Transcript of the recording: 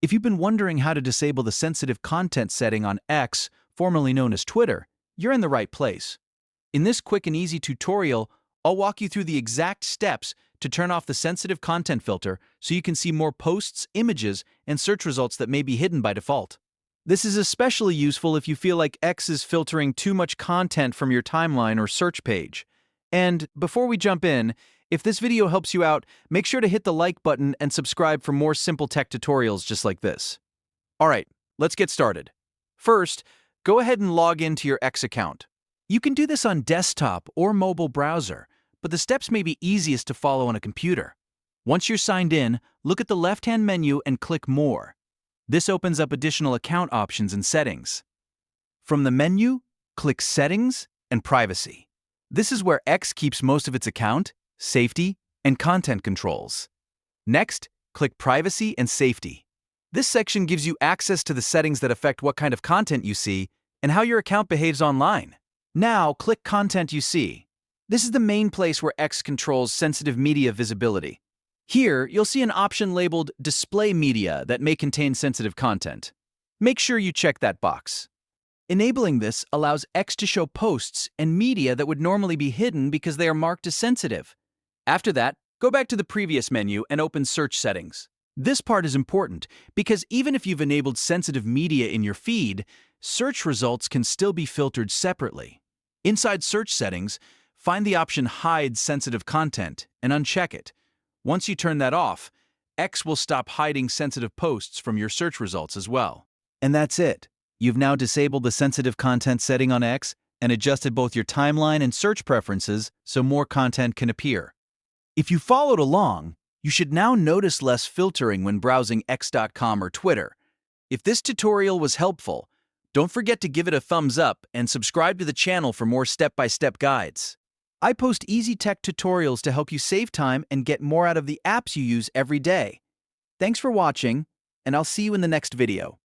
If you've been wondering how to disable the sensitive content setting on X, formerly known as Twitter, you're in the right place. In this quick and easy tutorial, I'll walk you through the exact steps to turn off the sensitive content filter so you can see more posts, images, and search results that may be hidden by default. This is especially useful if you feel like X is filtering too much content from your timeline or search page. And before we jump in, if this video helps you out, make sure to hit the like button and subscribe for more simple tech tutorials just like this. Alright, let's get started. First, go ahead and log into your X account. You can do this on desktop or mobile browser, but the steps may be easiest to follow on a computer. Once you're signed in, look at the left-hand menu and click More. This opens up additional account options and settings. From the menu, click Settings and Privacy. This is where X keeps most of its account, safety, and content controls. Next, click Privacy and Safety. This section gives you access to the settings that affect what kind of content you see and how your account behaves online. Now, click Content You See. This is the main place where X controls sensitive media visibility. Here, you'll see an option labeled Display Media that may contain sensitive content. Make sure you check that box. Enabling this allows X to show posts and media that would normally be hidden because they are marked as sensitive. After that, go back to the previous menu and open Search Settings. This part is important because even if you've enabled sensitive media in your feed, search results can still be filtered separately. Inside Search Settings, find the option Hide Sensitive Content and uncheck it. Once you turn that off, X will stop hiding sensitive posts from your search results as well. And that's it. You've now disabled the sensitive content setting on X and adjusted both your timeline and search preferences so more content can appear. If you followed along, you should now notice less filtering when browsing x.com or Twitter. If this tutorial was helpful, don't forget to give it a thumbs up and subscribe to the channel for more step-by-step guides. I post easy tech tutorials to help you save time and get more out of the apps you use every day. Thanks for watching, and I'll see you in the next video.